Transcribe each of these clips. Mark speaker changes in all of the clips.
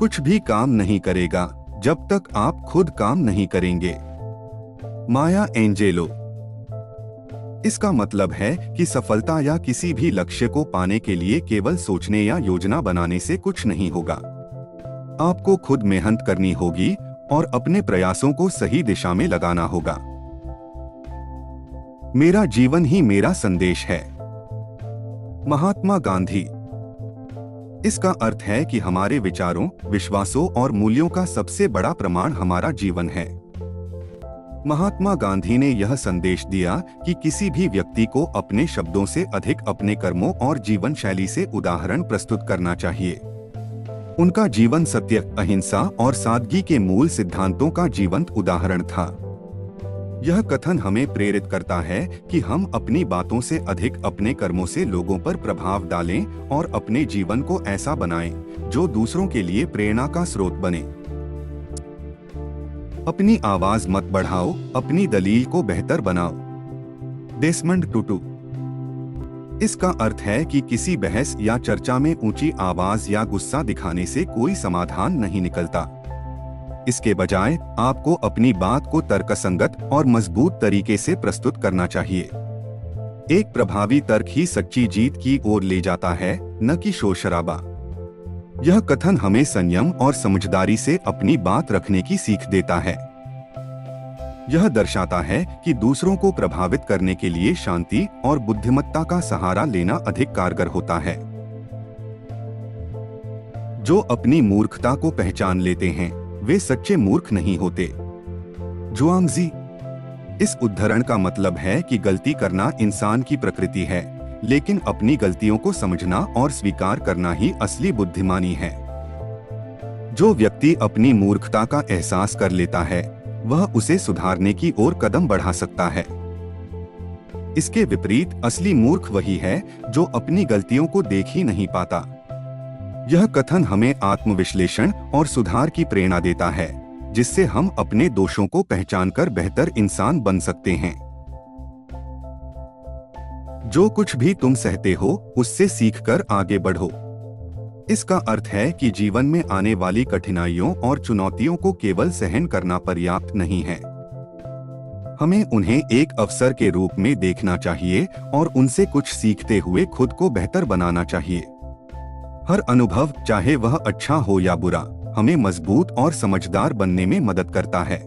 Speaker 1: कुछ भी काम नहीं करेगा जब तक आप खुद काम नहीं करेंगे। माया एंजेलो। इसका मतलब है कि सफलता या किसी भी लक्ष्य को पाने के लिए केवल सोचने या योजना बनाने से कुछ नहीं होगा। आपको खुद मेहनत करनी होगी और अपने प्रयासों को सही दिशा में लगाना होगा। मेरा जीवन ही मेरा संदेश है। महात्मा गांधी। इसका अर्थ है कि हमारे विचारों, विश्वासों और मूल्यों का सबसे बड़ा प्रमाण हमारा जीवन है। महात्मा गांधी ने यह संदेश दिया कि किसी भी व्यक्ति को अपने शब्दों से अधिक अपने कर्मों और जीवन शैली से उदाहरण प्रस्तुत करना चाहिए। उनका जीवन सत्य, अहिंसा और सादगी के मूल सिद्धांतों का जीवंत उदाहरण था। यह कथन हमें प्रेरित करता है कि हम अपनी बातों से अधिक अपने कर्मों से लोगों पर प्रभाव डालें और अपने जीवन को ऐसा बनाएं जो दूसरों के लिए प्रेरणा का स्रोत बने। अपनी आवाज मत बढ़ाओ, अपनी दलील को बेहतर बनाओ। डेसमंड टुटू। इसका अर्थ है कि किसी बहस या चर्चा में ऊंची आवाज या गुस्सा दिखाने से कोई समाधान नहीं निकलता। इसके बजाय आपको अपनी बात को तर्कसंगत और मजबूत तरीके से प्रस्तुत करना चाहिए। एक प्रभावी तर्क ही सच्ची जीत की ओर ले जाता है, न कि शोर शराबा। यह कथन हमें संयम और समझदारी से अपनी बात रखने की सीख देता है। यह दर्शाता है कि दूसरों को प्रभावित करने के लिए शांति और बुद्धिमत्ता का सहारा लेना अधिक कारगर होता है। जो अपनी मूर्खता को पहचान लेते हैं वे सच्चे मूर्ख नहीं होते। जुआंगजी। इस उद्धरण का मतलब है कि गलती करना इंसान की प्रकृति है, लेकिन अपनी गलतियों को समझना और स्वीकार करना ही असली बुद्धिमानी है। जो व्यक्ति अपनी मूर्खता का एहसास कर लेता है वह उसे सुधारने की ओर कदम बढ़ा सकता है। इसके विपरीत असली मूर्ख वही है जो अपनी गलतियों को देख ही नहीं पाता। यह कथन हमें आत्मविश्लेषण और सुधार की प्रेरणा देता है, जिससे हम अपने दोषों को पहचानकर बेहतर इंसान बन सकते हैं। जो कुछ भी तुम सहते हो उससे सीखकर आगे बढ़ो। इसका अर्थ है कि जीवन में आने वाली कठिनाइयों और चुनौतियों को केवल सहन करना पर्याप्त नहीं है। हमें उन्हें एक अवसर के रूप में देखना चाहिए और उनसे कुछ सीखते हुए खुद को बेहतर बनाना चाहिए। हर अनुभव, चाहे वह अच्छा हो या बुरा, हमें मजबूत और समझदार बनने में मदद करता है।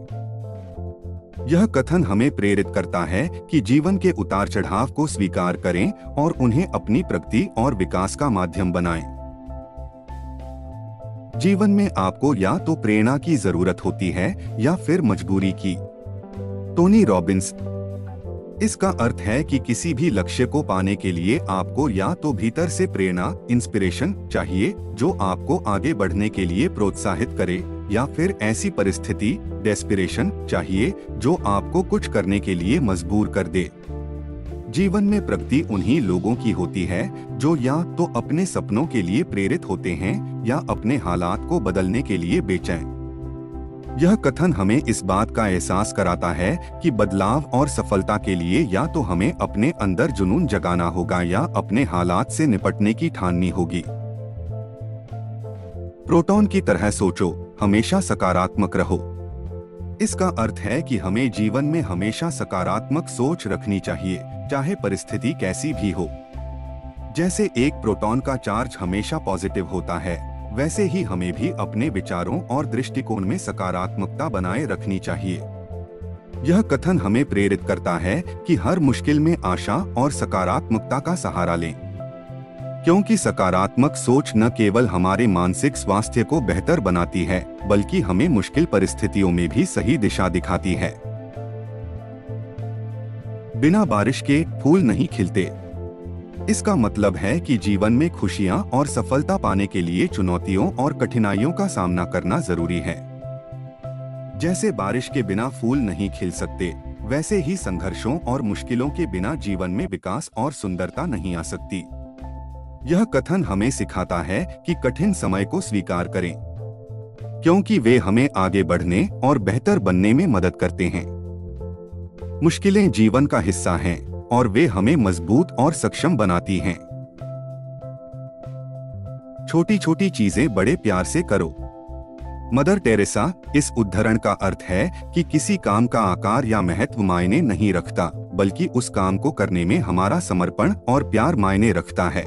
Speaker 1: यह कथन हमें प्रेरित करता है कि जीवन के उतार चढ़ाव को स्वीकार करें और उन्हें अपनी प्रगति और विकास का माध्यम बनाएं। जीवन में आपको या तो प्रेरणा की जरूरत होती है या फिर मजबूरी की। Tony Robbins. इसका अर्थ है कि किसी भी लक्ष्य को पाने के लिए आपको या तो भीतर से प्रेरणा, इंस्पिरेशन चाहिए जो आपको आगे बढ़ने के लिए प्रोत्साहित करे, या फिर ऐसी परिस्थिति, डेस्पिरेशन चाहिए जो आपको कुछ करने के लिए मजबूर कर दे। जीवन में प्रगति उन्हीं लोगों की होती है जो या तो अपने सपनों के लिए प्रेरित होते हैं या अपने हालात को बदलने के लिए बेचैन। यह कथन हमें इस बात का एहसास कराता है कि बदलाव और सफलता के लिए या तो हमें अपने अंदर जुनून जगाना होगा या अपने हालात से निपटने की ठाननी होगी। प्रोटॉन की तरह सोचो, हमेशा सकारात्मक रहो। इसका अर्थ है कि हमें जीवन में हमेशा सकारात्मक सोच रखनी चाहिए, चाहे परिस्थिति कैसी भी हो। जैसे एक प्रोटॉन का चार्ज हमेशा पॉजिटिव होता है, वैसे ही हमें भी अपने विचारों और दृष्टिकोण में सकारात्मकता बनाए रखनी चाहिए। यह कथन हमें प्रेरित करता है कि हर मुश्किल में आशा और सकारात्मकता का सहारा लें, क्योंकि सकारात्मक सोच न केवल हमारे मानसिक स्वास्थ्य को बेहतर बनाती है, बल्कि हमें मुश्किल परिस्थितियों में भी सही दिशा दिखाती है। बिना बारिश के फूल नहीं खिलते। इसका मतलब है कि जीवन में खुशियां और सफलता पाने के लिए चुनौतियों और कठिनाइयों का सामना करना जरूरी है। जैसे बारिश के बिना फूल नहीं खिल सकते, वैसे ही संघर्षों और मुश्किलों के बिना जीवन में विकास और सुंदरता नहीं आ सकती। यह कथन हमें सिखाता है कि कठिन समय को स्वीकार करें, क्योंकि वे हमें आगे बढ़ने और बेहतर बनने में मदद करते हैं। मुश्किलें जीवन का हिस्सा हैं और वे हमें मजबूत और सक्षम बनाती हैं। छोटी छोटी चीजें बड़े प्यार से करो। मदर टेरेसा, इस उद्धरण का अर्थ है कि किसी काम का आकार या महत्व मायने नहीं रखता, बल्कि उस काम को करने में हमारा समर्पण और प्यार मायने रखता है।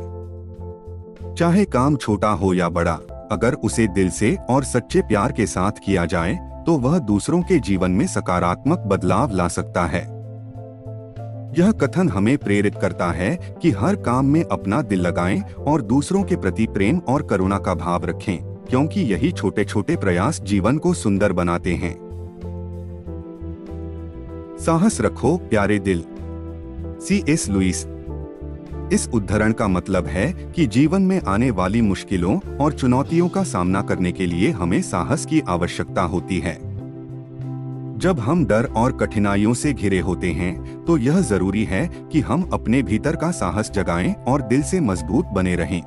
Speaker 1: चाहे काम छोटा हो या बड़ा, अगर उसे दिल से और सच्चे प्यार के साथ किया जाए तो वह दूसरों के जीवन में सकारात्मक बदलाव ला सकता है। यह कथन हमें प्रेरित करता है कि हर काम में अपना दिल लगाएं और दूसरों के प्रति प्रेम और करुणा का भाव रखें, क्योंकि यही छोटे छोटे प्रयास जीवन को सुंदर बनाते हैं। साहस रखो प्यारे दिल। C.S. लुईस। इस उद्धरण का मतलब है कि जीवन में आने वाली मुश्किलों और चुनौतियों का सामना करने के लिए हमें साहस की आवश्यकता होती है। जब हम डर और कठिनाइयों से घिरे होते हैं तो यह जरूरी है कि हम अपने भीतर का साहस जगाएं और दिल से मजबूत बने रहें।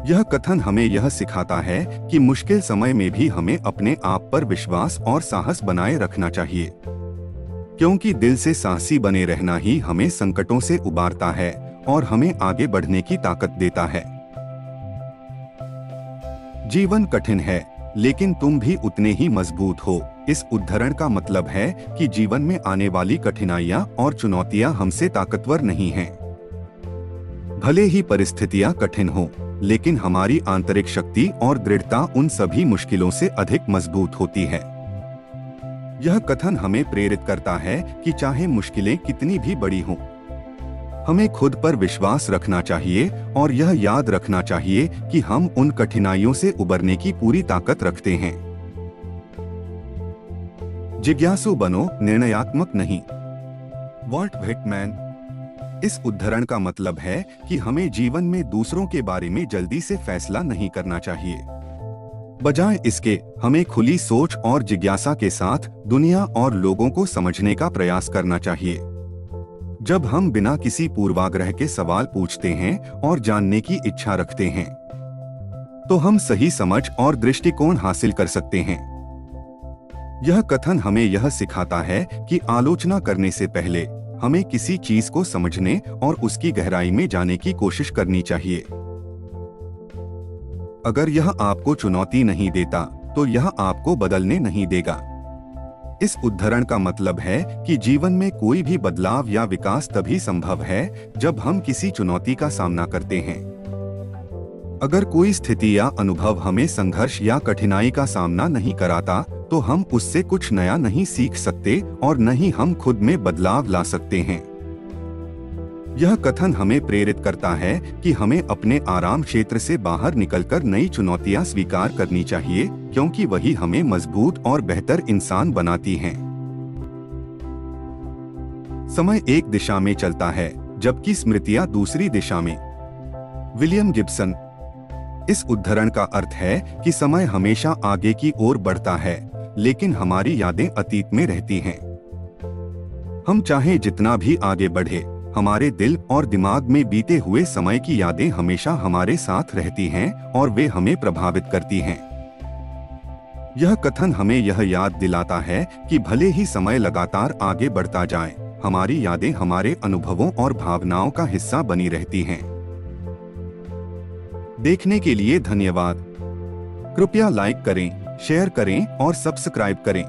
Speaker 1: यह कथन हमें यह सिखाता है कि मुश्किल समय में भी हमें अपने आप पर विश्वास और साहस बनाए रखना चाहिए, क्योंकि दिल से साहसी बने रहना ही हमें संकटों से उबारता है और हमें आगे बढ़ने की ताकत देता है। जीवन कठिन है, लेकिन तुम भी उतने ही मजबूत हो। इस उद्धरण का मतलब है कि जीवन में आने वाली कठिनाइयां और चुनौतियां हमसे ताकतवर नहीं हैं। भले ही परिस्थितियां कठिन हो, लेकिन हमारी आंतरिक शक्ति और दृढ़ता उन सभी मुश्किलों से अधिक मजबूत होती है। यह कथन हमें प्रेरित करता है कि चाहे मुश्किलें कितनी भी बड़ी हों, हमें खुद पर विश्वास रखना चाहिए और यह याद रखना चाहिए कि हम उन कठिनाइयों से उबरने की पूरी ताकत रखते हैं। जिज्ञासु बनो, निर्णयात्मक नहीं। Walt Whitman. इस उद्धरण का मतलब है कि हमें जीवन में दूसरों के बारे में जल्दी से फैसला नहीं करना चाहिए। बजाय इसके हमें खुली सोच और जिज्ञासा के साथ दुनिया और लोगों को समझने का प्रयास करना चाहिए। जब हम बिना किसी पूर्वाग्रह के सवाल पूछते हैं और जानने की इच्छा रखते हैं, तो हम सही समझ और दृष्टिकोण हासिल कर सकते हैं। यह कथन हमें यह सिखाता है कि आलोचना करने से पहले हमें किसी चीज को समझने और उसकी गहराई में जाने की कोशिश करनी चाहिए। अगर यह आपको चुनौती नहीं देता, तो यह आपको बदलने नहीं देगा। इस उद्धरण का मतलब है कि जीवन में कोई भी बदलाव या विकास तभी संभव है जब हम किसी चुनौती का सामना करते हैं। अगर कोई स्थिति या अनुभव हमें संघर्ष या कठिनाई का सामना नहीं कराता, तो हम उससे कुछ नया नहीं सीख सकते और न ही हम खुद में बदलाव ला सकते हैं। यह कथन हमें प्रेरित करता है कि हमें अपने आराम क्षेत्र से बाहर निकलकर नई चुनौतियां स्वीकार करनी चाहिए, क्योंकि वही हमें मजबूत और बेहतर इंसान बनाती हैं। समय एक दिशा में चलता है, जबकि स्मृतियां दूसरी दिशा में। William Gibson. इस उद्धरण का अर्थ है कि समय हमेशा आगे की ओर बढ़ता है, लेकिन हमारी यादें अतीत में रहती हैं। हम चाहे जितना भी आगे बढ़े, हमारे दिल और दिमाग में बीते हुए समय की यादें हमेशा हमारे साथ रहती हैं और वे हमें प्रभावित करती हैं। यह कथन हमें यह याद दिलाता है कि भले ही समय लगातार आगे बढ़ता जाए, हमारी यादें हमारे अनुभवों और भावनाओं का हिस्सा बनी रहती हैं। देखने के लिए धन्यवाद। कृपया लाइक करें, शेयर करें और सब्सक्राइब करें।